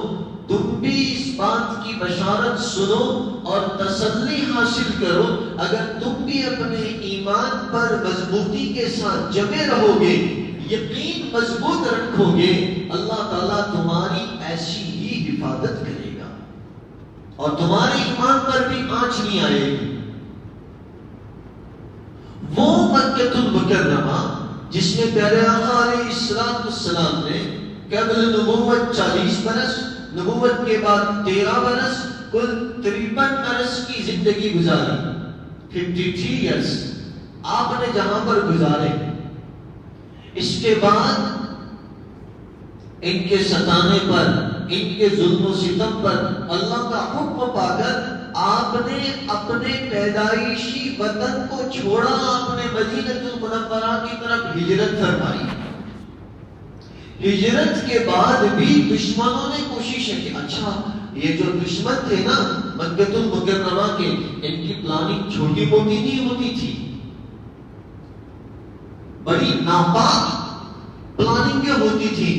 تم بھی اس بات کی بشارت سنو اور تسلی حاصل کرو، اگر تم بھی اپنے ایمان پر مضبوطی کے ساتھ جمے رہو گے، یقین مضبوط رکھو گے، اللہ تعالیٰ تمہاری ایسی ہی حفاظت کرے گا اور تمہارے ایمان پر بھی آنچ نہیں آئے گی۔ وہ مکہ المکرمہ جس میں پیارے آقا علیہ السلام نے قبل نبوت 40 برس، نبوت کے بعد 13 برس، کل 53 برس کی زندگی گزاری، 53 ایئرس آپ نے جہاں پر گزارے، اس کے بعد ان کے ستانے پر، ان کے ظلم و ستم پر اللہ کا حکم پا کر آپ نے اپنے پیدائشی وطن کو چھوڑا، آپ نے مدینہ المنورہ کی طرف ہجرت فرمائی۔ ہجرت کے بعد بھی دشمنوں نے کوشش کی، اچھا یہ جو دشمن تھے نا مکہ المکرمہ کے، ان کی پلاننگ چھوٹی موٹی نہیں ہوتی تھی، بڑی ناپاک پلاننگیں ہوتی تھی،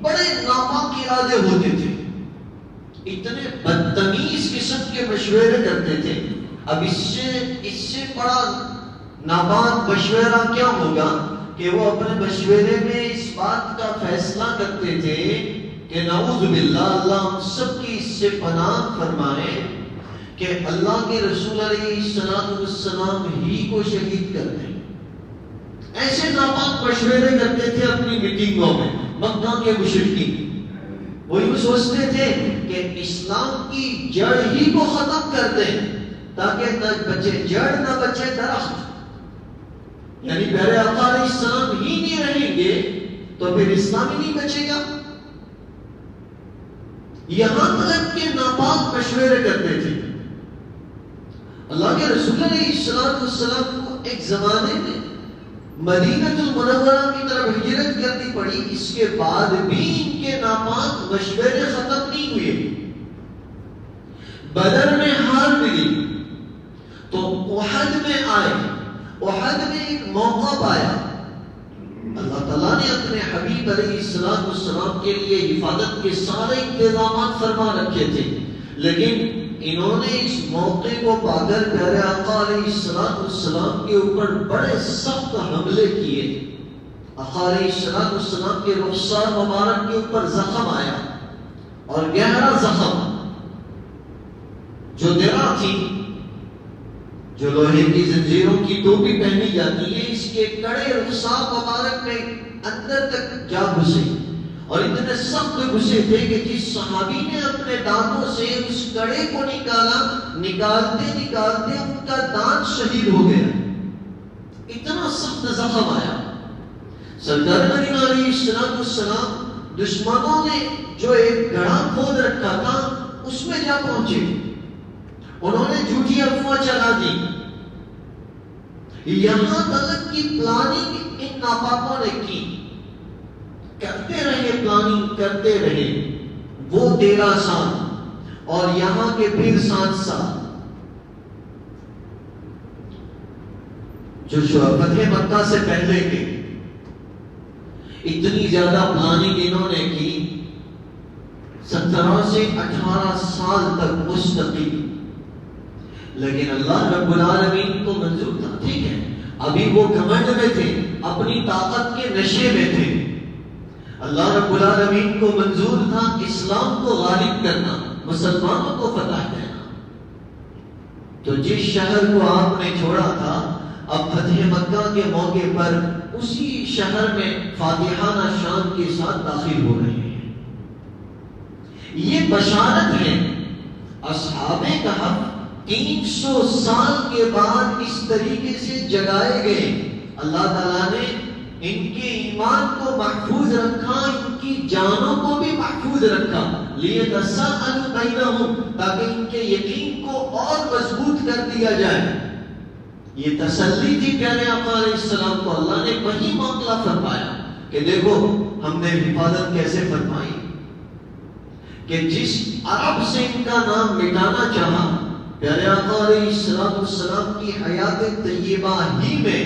بڑے ناپاک ارادے ہوتے تھے، اتنے بدتمیز قسم کے مشورے کرتے تھے۔ اب اس سے بڑا ناپاک مشورہ کیا ہوگا کہ وہ اپنے مشورے میں اس بات کا فیصلہ کرتے تھے کہ نعوذ باللہ اللہ ہم سب کی اس سے پناہ فرمائے کہ اللہ کے رسول علیہ السلام ہی کو شہید کر دیں۔ ایسے ناپاک مشورے کرتے تھے اپنی میٹنگوں میں مکہ کے مشرکین، وہ یہ سوچتے تھے کہ اسلام کی جڑ ہی کو ختم کر دیں تاکہ نہ بچے جڑ نہ بچے درخت، یعنی پیارے آقا علیہ السلام ہی نہیں رہیں گے تو پھر اسلام ہی نہیں بچے گا۔ یہاں تک کہ ناپاک مشورے کرتے تھے۔ اللہ کے رسول علیہ السلام کو ایک زمانے میں مدینہ المنورہ کی طرف ہجرت کرنی پڑی، اس کے بعد بھی ان کے ناپاک مشورے ختم نہیں ہوئے۔ بدر میں ہار ملی تو احد میں آئے، احد میں ایک موقع پایا، اللہ تعالیٰ نے اپنے حبیب علیہ السلام کے لیے حفاظت کے سارے انتظامات فرما رکھے تھے، لیکن انہوں نے اس موقع کو پا کر پیارے آقا علیہ السلام کے اوپر بڑے سخت حملے کیے۔ آقا علیہ السلام کے رخسار مبارک کے اوپر زخم آیا، اور گہرا زخم، جو درع تھی، جو لوہے کی زنجیروں کی ٹوپی پہنی جاتی ہے، اس کے کڑے رخسار مبارک میں اندر تک جا گھسے، اور اتنے سخت گھسے تھے کہ جس صحابی نے اپنے دانتوں سے اس کڑے کو نکالا، نکالتے نکالتے ان کا دانت شہید ہو گیا، اتنا سخت زخم آیا۔ سرکار مدینہ علیہ السلام دشمنوں نے جو ایک گڑھا کھود رکھا تھا اس میں جا پہنچے، انہوں نے جھوٹی افواہ چلا دی، یہاں تک کی پلاننگ ان ناپاکوں نے کی، کرتے رہے پلاننگ کرتے رہے، وہ 13 سال اور یہاں کے پھر 7 سال، جو فتح مکہ سے پہلے کے، اتنی زیادہ پلاننگ انہوں نے کی، 17 سے 18 سال تک مستقل، لیکن اللہ رب العالمین کو منظور تھا، ٹھیک ہے ابھی وہ گھمنڈ میں تھے، اپنی طاقت کے نشے میں تھے۔ اللہ رب العالمین کو منظور تھا اسلام کو غالب کرنا، مسلمانوں کو فتح دینا۔ تو جس شہر کو آپ نے چھوڑا تھا، اب فتح مکہ کے موقع پر اسی شہر میں فاتحانہ شان کے ساتھ داخل ہو رہے ہیں۔ یہ بشارت ہے۔ اصحاب کہف 300 سال کے بعد اس طریقے سے جگائے گئے۔ اللہ تعالیٰ نے ان کے ایمان کو محفوظ رکھا، ان کی جانوں کو بھی محفوظ رکھا، لِيَتَسَاءَلُوا بَيْنَهُمْ، تاکہ ان کے یقین کو اور مضبوط کر دیا جائے۔ یہ تسلی تھی پیارے آقا علیہ السلام کو۔ اللہ نے وہی معاملہ فرمایا کہ دیکھو ہم نے حفاظت کیسے فرمائی کہ جس عرب سے ان کا نام مٹانا چاہا، پیارے آقا علیہ السلام کی حیات طیبہ ہی میں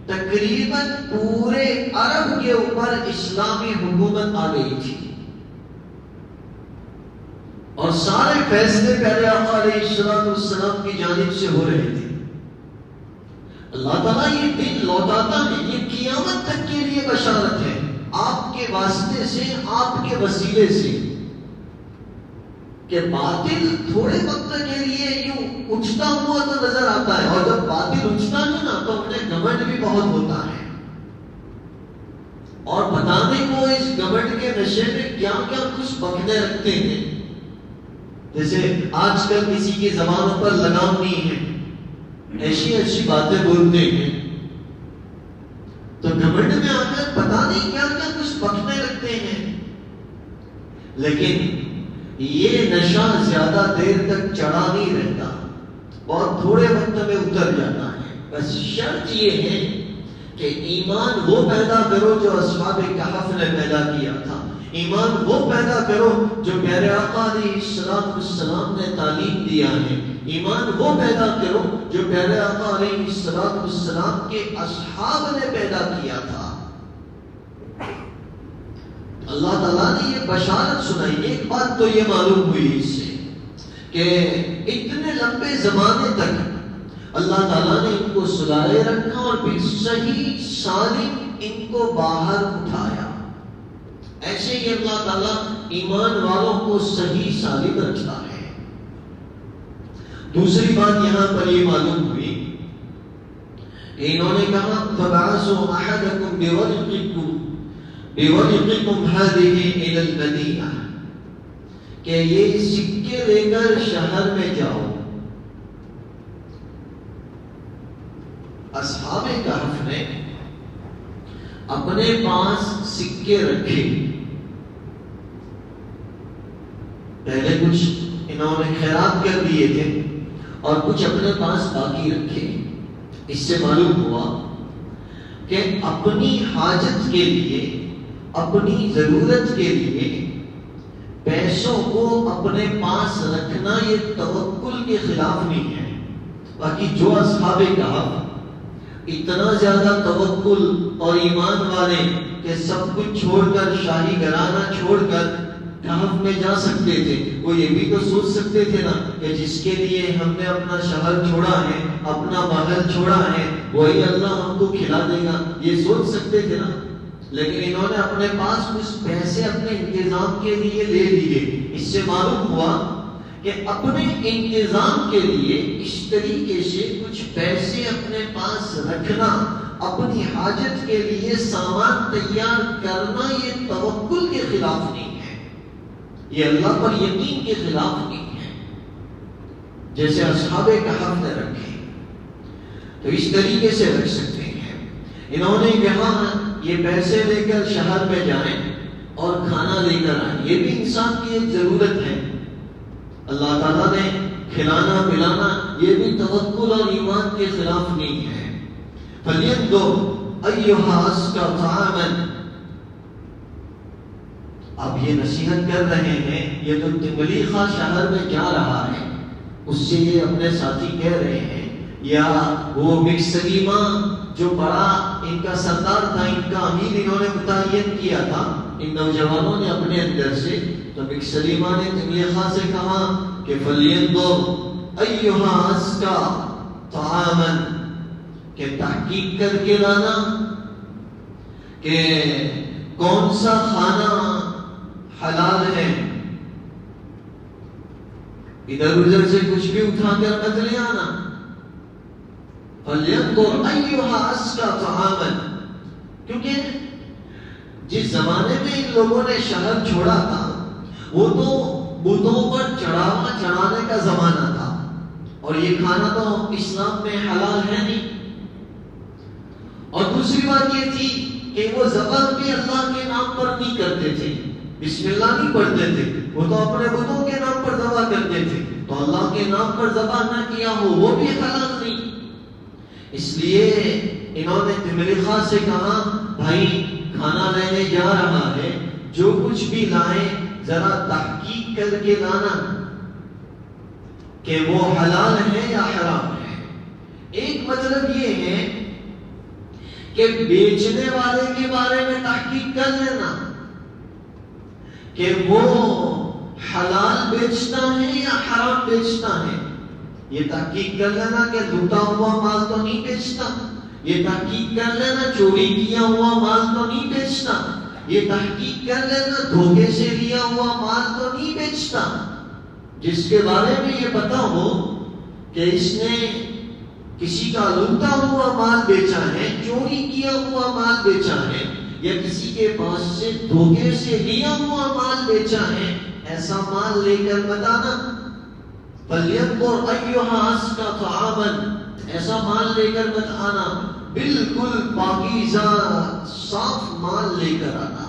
تقریباً پورے عرب کے اوپر اسلامی حکومت آ گئی تھی، اور سارے فیصلے پیارے آقا علیہ السلام کی جانب سے ہو رہے تھے۔ اللہ تعالیٰ یہ دن لوٹاتا ہے، یہ قیامت تک کے لیے بشارت ہے، آپ کے واسطے سے، آپ کے وسیلے سے، کہ باطل تھوڑے وقت کے لیے یوں اٹھتا ہوا تو نظر آتا ہے، اور جب باطل اٹھتا ہے نا تو انہیں گھمنڈ بھی بہت ہوتا ہے، اور بتانے کو اس گھمنڈ کے نشے میں کیا کیا کچھ بکنے رکھتے ہیں۔ جیسے آج کل کسی کی زبانوں پر لگام نہیں ہے، ایسی ایسی باتیں بولتے ہیں، تو گھمنڈ میں آ کر پتا نہیں کیا کیا کچھ بکنے لگتے ہیں۔ لیکن یہ نشہ زیادہ دیر تک چڑھا نہیں رہتا، بہت تھوڑے وقت میں اتر جاتا ہے۔ بس شرط یہ ہے کہ ایمان وہ پیدا کرو جو اصحاب کہف نے پیدا کیا تھا، ایمان وہ پیدا کرو جو پیارے آقا علیہ السلام نے تعلیم دیا ہے، ایمان وہ پیدا کرو جو پیارے آقا علیہ السلام کے اصحاب نے پیدا کیا تھا۔ اللہ تعالیٰ نے یہ بشارت سنائی۔ ایک بات تو یہ معلوم ہوئی اس سے کہ اتنے لمبے زمانے تک اللہ تعالیٰ نے ان کو سلائے رکھا، اور پھر صحیح سالم ان کو باہر اٹھایا۔ ایسے ہی اللہ تعالیٰ ایمان والوں کو صحیح سالم رکھتا ہے۔ دوسری بات یہاں پر یہ معلوم ہوئی کہ انہوں نے کہا فَبَعَثُوا أَحَدَكُمْ بِوَرِقِكُمْ هَذِهِ إِلَى الْمَدِينَةِ، کہ یہ سکے لے کر شہر میں جاؤ۔ اصحاب کہف نے اپنے پاس سکے رکھے، پہلے کچھ انہوں نے خیرات کر دیے تھے اور کچھ اپنے پاس باقی رکھے۔ اس سے معلوم ہوا کہ اپنی حاجت کے لیے، اپنی ضرورت کے لیے پیسوں کو اپنے پاس رکھنا یہ توکل کے خلاف نہیں ہے۔ باقی جو اصحاب کہف اتنا زیادہ توکل اور ایمان والے کہ سب کچھ چھوڑ کر، شاہی گھرانہ چھوڑ کر کہف میں جا سکتے تھے، وہ یہ بھی تو سوچ سکتے تھے نا کہ جس کے لیے ہم نے اپنا شہر چھوڑا ہے، اپنا محل چھوڑا ہے، وہی اللہ ہم کو کھلا دے گا، یہ سوچ سکتے تھے نا۔ لیکن انہوں نے اپنے پاس کچھ پیسے اپنے انتظام کے لیے لے لیے۔ اس سے معلوم ہوا کہ اپنے انتظام کے لیے اس طریقے سے کچھ پیسے اپنے پاس رکھنا، اپنی حاجت کے لیے سامان تیار کرنا، یہ توکل کے خلاف نہیں ہے، یہ اللہ پر یقین کے خلاف نہیں ہے، جیسے اصحاب کہف نے رکھے۔ تو اس طریقے سے رکھ سکتے ہیں۔ انہوں نے یہاں یہ پیسے لے کر شہر میں جائیں اور کھانا لے کر آئیں، یہ بھی انسان کی ایک ضرورت ہے۔ اللہ تعالیٰ نے کھلانا پلانا، یہ بھی توکل اور ایمان کے خلاف نہیں ہے۔ فَلْيَنْظُرْ أَيُّهَا أَزْكَىٰ طَعَامًا، اب یہ نصیحت کر رہے ہیں، یہ جو تملیخہ شہر میں جا رہا ہے اس سے یہ اپنے ساتھی کہہ رہے ہیں، یا وہ مکسلیمہ جو بڑا ان کا سردار تھا، ان کا امیر انہوں نے متعین کیا تھا ان نوجوانوں نے اپنے اندر سے، تو مکسلیمہ نے تملیخہ سے کہا کہ فَلْيَنْظُرْ أَيُّهَا أَزْكَىٰ طَعَامًا، کہ تحقیق کر کے لانا کہ کون سا کھانا حلال ہے، ادھر ادھر سے کچھ بھی اٹھا کر مت لے آنا. فَلْيَنْظُرْ أَيُّهَا أَزْكَىٰ طَعَامًا، کیونکہ جس زمانے میں ان لوگوں نے شہر چھوڑا تھا وہ تو بتوں پر چڑھاوا چڑھانے کا زمانہ تھا، اور یہ کھانا تو اسلام میں حلال ہے نہیں. اور دوسری بات یہ تھی کہ وہ ذبح بھی اللہ کے نام پر نہیں کرتے تھے، بسم اللہ نہیں پڑھتے تھے، وہ تو اپنے بتوں کے نام پر ذبح کرتے تھے. تو اللہ کے نام پر ذبح نہ کیا ہو وہ بھی حلال نہیں. اس لیے انہوں نے تمریخا سے کہا بھائی کھانا لینے جا رہا ہے، جو کچھ بھی لائیں ذرا تحقیق کر کے لانا کہ وہ حلال ہے یا حرام ہے. ایک مطلب یہ ہے کہ بیچنے والے کے بارے میں تحقیق کر لینا کہ وہ حلال بیچتا ہے یا حرام بیچتا ہے. یہ تحقیق کر لینا کہ لوٹا ہوا مال تو نہیں بیچتا. یہ تحقیق کر لینا چوری کیا ہوا مال تو نہیں بیچتا. یہ تحقیق کر لینا دھوکے سے لیا ہوا مال تو نہیں بیچتا. جس کے بارے میں یہ پتا ہو کہ اس نے کسی کا لوٹا ہوا مال بیچا ہے، چوری کیا ہوا مال بیچا ہے، یا کسی کے پاس سے دھوکے سے لیا ہوا مال بیچا ہے، ایسا مال لے کر بتانا. فَلْيَنْظُرْ أَيُّهَا أَزْكَىٰ طَعَامًا، ایسا مال لے کر مت آنا، بالکل پاکیزہ صاف مال لے کر آنا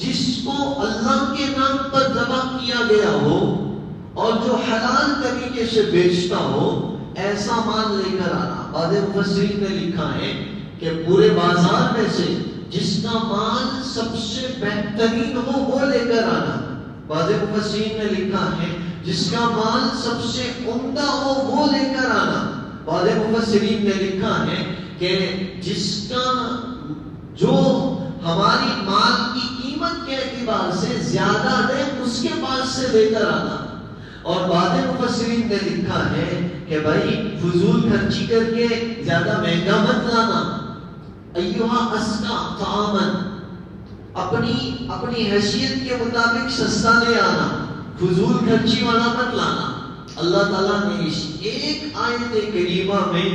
جس کو اللہ کے نام پر ذبح کیا گیا ہو اور جو حلال طریقے سے بیچتا ہو، ایسا مال لے کر آنا. بعض مفسرین نے لکھا ہے کہ پورے بازار میں سے جس کا مال سب سے بہترین ہو وہ لے کر آنا. بعض مفسرین نے لکھا ہے جس کا مال سب سے عمدہ ہو وہ لے کر آنا. بعض مفسرین نے لکھا ہے کہ جس کا جو ہماری مال کی قیمت کے اعتبار سے زیادہ دے اس کے پاس سے لے کر آنا. اور بعض مفسرین نے لکھا ہے کہ بھائی فضول خرچی کر کے زیادہ مہنگا مت لانا. ایھا اسکا طعامن، اپنی حیثیت کے مطابق سستا لے آنا، فضول خرچی والا مت لانا. اللہ تعالیٰ نے اس ایک آیت کریمہ میں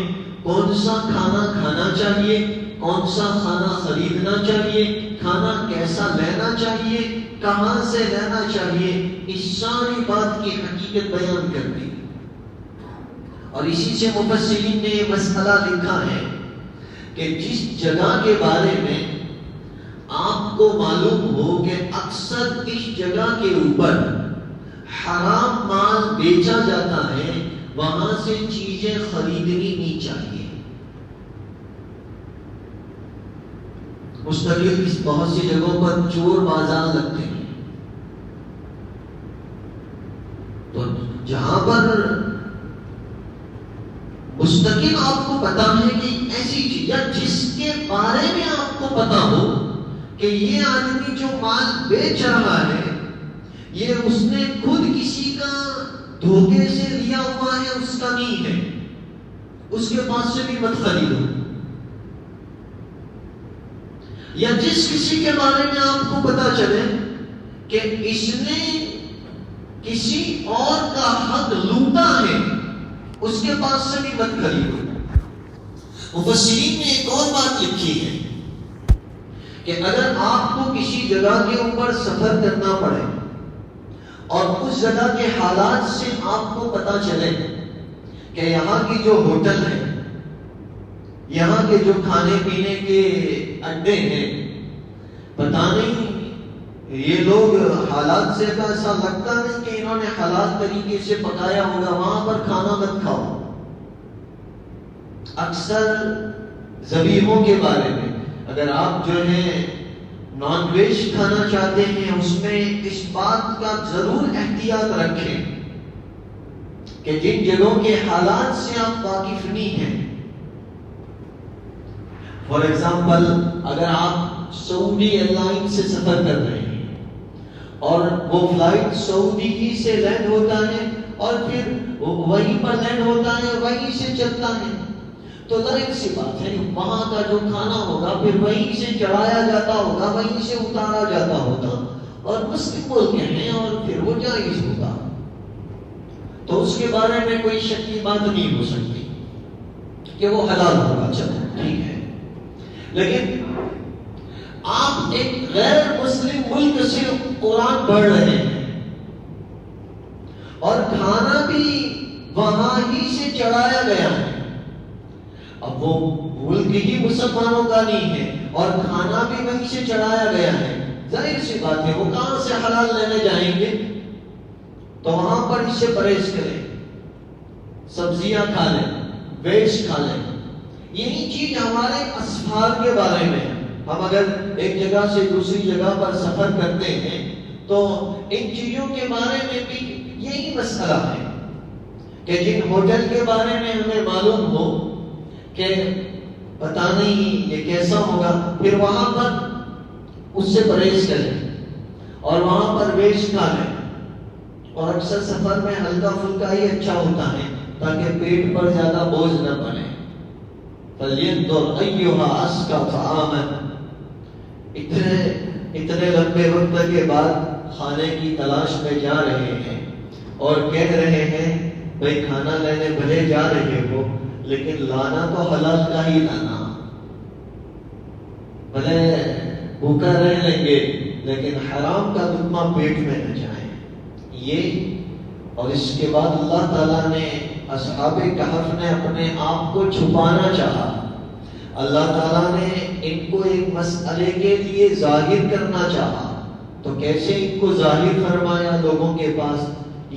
کون سا کھانا کھانا چاہیے، کون سا کھانا خریدنا چاہیے، کھانا کیسا لینا چاہیے، کہاں سے لینا چاہیے، اس ساری بات کی حقیقت بیان کر دی. اور اسی سے مفسرین نے یہ مسئلہ لکھا ہے کہ جس جگہ کے بارے میں آپ کو معلوم ہو کہ اکثر اس جگہ کے اوپر حرام مال بیچا جاتا ہے، وہاں سے چیزیں خریدنی نہیں چاہیے. مستقل بہت سی جگہوں پر چور بازار لگتے ہیں، تو جہاں پر مستقل آپ کو پتا ہے کہ ایسی چیز یا جس کے بارے میں آپ کو پتا ہو کہ یہ آدمی جو مال بیچ رہا ہے یہ اس نے خود کسی کا دھوکے سے لیا ہوا ہے، اس کا نہیں ہے، اس کے پاس سے بھی مت خریدو. یا جس کسی کے بارے میں آپ کو پتا چلے کہ اس نے کسی اور کا حق لوٹا ہے، اس کے پاس سے بھی مت خریدو. مفسرین نے ایک اور بات لکھی ہے کہ اگر آپ کو کسی جگہ کے اوپر سفر کرنا پڑے اور اس جگہ کے حالات سے آپ کو پتا چلے کہ یہاں کی جو ہوٹل ہے، یہاں کے جو کھانے پینے کے اڈے ہیں، پتا نہیں یہ لوگ حالات سے ایسا لگتا نہیں کہ انہوں نے حلال طریقے سے پکایا ہوگا، وہاں پر کھانا مت کھاؤ. اکثر ذبیحوں کے بارے میں اگر آپ جو ہے نان ویج کھانا چاہتے ہیں، اس میں اس بات کا ضرور احتیاط رکھیں کہ جن جگہوں کے حالات سے آپ واقف نہیں ہیں. فار ایگزامپل اگر آپ سعودی ایئر لائن سے سفر کر رہے ہیں اور وہ فلائٹ سعودی ہی سے لینڈ ہوتا ہے اور پھر وہیں پر لینڈ ہوتا ہے، وہیں سے چلتا ہے، تو ظاہر سی بات ہے وہاں کا جو کھانا ہوگا پھر وہیں سے چڑھایا جاتا ہوگا، وہیں سے اتارا جاتا ہوگا، اور مسلم ملک ہیں اور پھر وہ جائز ہوگا، تو اس کے بارے میں کوئی شک کی بات نہیں ہو سکتی کہ وہ حلال ہوگا، چلو ٹھیک ہے۔ لیکن آپ ایک غیر مسلم ملک سے قرآن پڑھ رہے ہیں اور کھانا بھی وہاں ہی سے چڑھایا گیا ہے، اب وہ ملک ہی مسلمانوں کا نہیں ہے اور کھانا بھی وہیں سے چڑھایا گیا ہے، ظاہر سی بات ہے وہ کہاں سے حلال لینے جائیں گے؟ تو وہاں پر اس سے پرہیز کریں، سبزیاں کھا لیں، ویج کھا لیں۔ یہی چیز ہمارے اسفار کے بارے میں، ہم اگر ایک جگہ سے دوسری جگہ پر سفر کرتے ہیں تو ان چیزوں کے بارے میں بھی یہی مسئلہ ہے کہ جن ہوٹل کے بارے میں ہمیں معلوم ہو کہ پتہ نہیں یہ کیسا ہوگا، پھر وہاں پر اس سے پرہیز کریں اور وہاں پر ویج کھا لیں، اور اکثر سفر میں ہلکا پھلکا ہی اچھا ہوتا ہے تاکہ پیٹ پر زیادہ بوجھ نہ پڑے۔ فَلْيَنْظُرْ أَيُّهَا أَزْكَىٰ طَعَامًا، اتنے لمبے وقت کے بعد کھانے کی تلاش میں جا رہے ہیں اور کہہ رہے ہیں بھائی کھانا لینے بھلے جا رہے ہو لیکن لانا تو حلال کا ہی لانا، بھلے بھوکا رہ لیں گے لیکن حرام کا لقمہ پیٹ میں نہ جائے یہ۔ اور اس کے بعد اللہ تعالیٰ نے اصحاب کہف نے اپنے آپ کو چھپانا چاہا، اللہ تعالیٰ نے ان کو ایک مسئلے کے لیے ظاہر کرنا چاہا، تو کیسے ان کو ظاہر فرمایا لوگوں کے پاس؟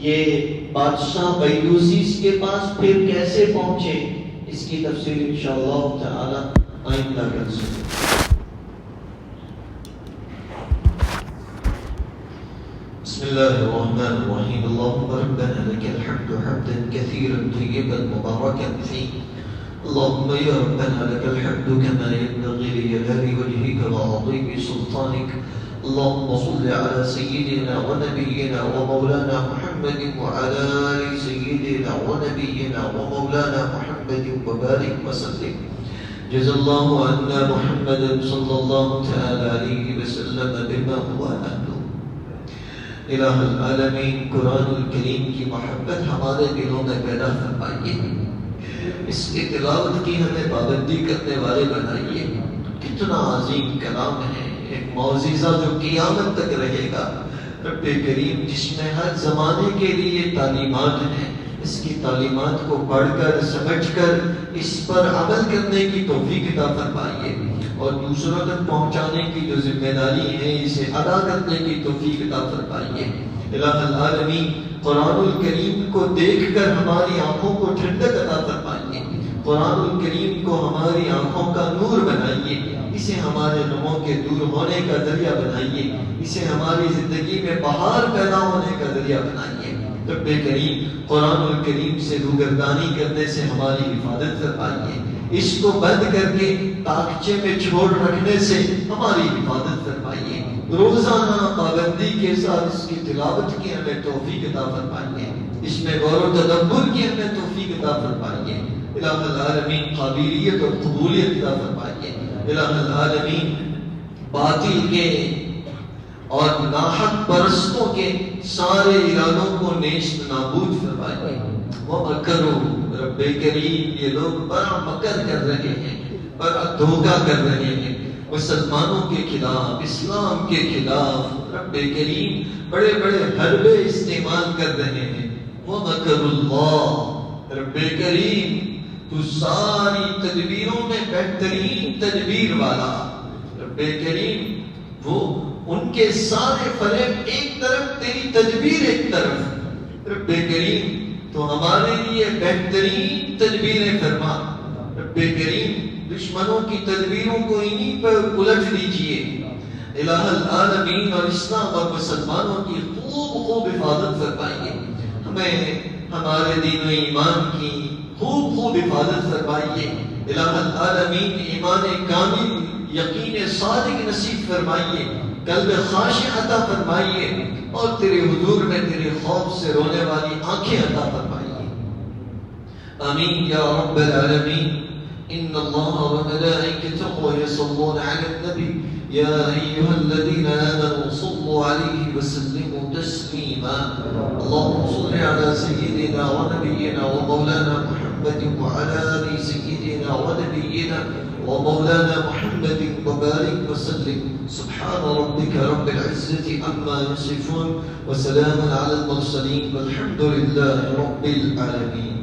یہ بادشاہ بیدوسیس کے پاس پھر کیسے پہنچے؟ اس کی تفصیل انشاءاللہ تعالی آئندہ کر سکتے۔ بسم اللہ الرحمن الرحیم، اللہم ربنا لک الحمد حمدا کثیرا طیبا مبارکا فیہ، اللہم یا ربنا لک الحمد کما ينبغی لجلال وجهک وعظیم سلطانک، اللہم صل علی سیدنا ونبینا ومولانا محمد وعلى آل سیدنا ونبینا ومولانا محمد وبارک وسلم، جزا اللہ عنا محمد صلی اللہ تعالی علیہ وسلم بما هو اہل۔ الہ العالمین، قرآن الکریم کی محبت ہمارے دلوں میں پیدا فرمائیے، اس کی تلاوت کی ہمیں پابندی کرنے والے بنائیے۔ کتنا عظیم کلام ہے، ایک معجزہ جو قیامت تک رہے گا، رب کریم جس میں ہر زمانے کے لیے تعلیمات ہیں، اس کی تعلیمات کو پڑھ کر سمجھ کر اس پر عمل کرنے کی توفیق عطا فرمائیے، اور دوسروں تک پہنچانے کی جو ذمہ داری ہے اسے ادا کرنے کی توفیق عطا فرمائیے۔ الہ العالمین، قرآن الکریم کو دیکھ کر ہماری آنکھوں کو ٹھنڈک عطا فرمائیے، قرآن الکریم کو ہماری آنکھوں کا نور بنائیے، اسے ہمارے غموں کے دور ہونے کا ذریعہ بنائیے، اسے ہماری زندگی میں بہار پیدا ہونے کا ذریعہ بنائیے۔ رب کریم، قرآن الکریم سے روگردانی کرنے سے ہماری حفاظت فرمائیے، اس کو بند کر کے تاکچے میں چھوڑ رکھنے سے ہماری حفاظت فرمائیے، روزانہ پابندی کے ساتھ اس کی تلاوت کی ہمیں توفیق عطا فرمائیے، اس میں غور و تدبر کی ہمیں توفیق عطا فرمائیے۔ الہ العالمین، قابلیت اور قبولیت عطا فرمائیے۔ الہ العالمین، باطل کے اور ناحق پرستوں کے سارے ارادوں کو نیست نابود فرمائیے۔ وَمَكَرُوا، رب کریم یہ لوگ بڑا مکر کر رہے ہیں، بڑا دھوکہ کر رہے ہیں مسلمانوں کے خلاف، اسلام کے خلاف، رب کریم بڑے بڑے حربے استعمال کر رہے ہیں۔ وَمَكَرُوا اللَّهِ، رب کریم تو ساری تدبیروں میں بہترین تدبیر والا، رب کریم وہ ان کے سارے فریب ایک طرف، تیری تدبیر ایک طرف، رب کریم تو ہمارے لیے بہترین تدبیریں فرما۔ رب کریم دشمنوں کی تدبیروں کو انہی پر الٹ دیجئے۔ الہ العالمین، اور اسلام اور مسلمانوں کی خوب خوب حفاظت فرمائیے، ہمیں ہمارے دین و ایمان کی خوب خوب حفاظت فرمائیے۔ الہ العالمین، ایمان کامل، یقین صادق نصیب فرمائیے، قلب خاشع عطا فرمائیے، اور تیرے حضور میں تیرے خوف سے رونے والی آنکھیں عطا فرمائیے۔ آمین یا رب العالمین۔ إن الله وملائكته يصلون على النبي يا أيها الذين آمنوا صلوا عليه وسلموا تسليما اللهم صل على سيدنا ونبينا ومولانا محمد وعلى آل سيدنا ونبينا ومولانا محمد وبارك وسلم سبحان ربك رب العزة عما يصفون وسلام على المرسلين والحمد لله رب العالمين.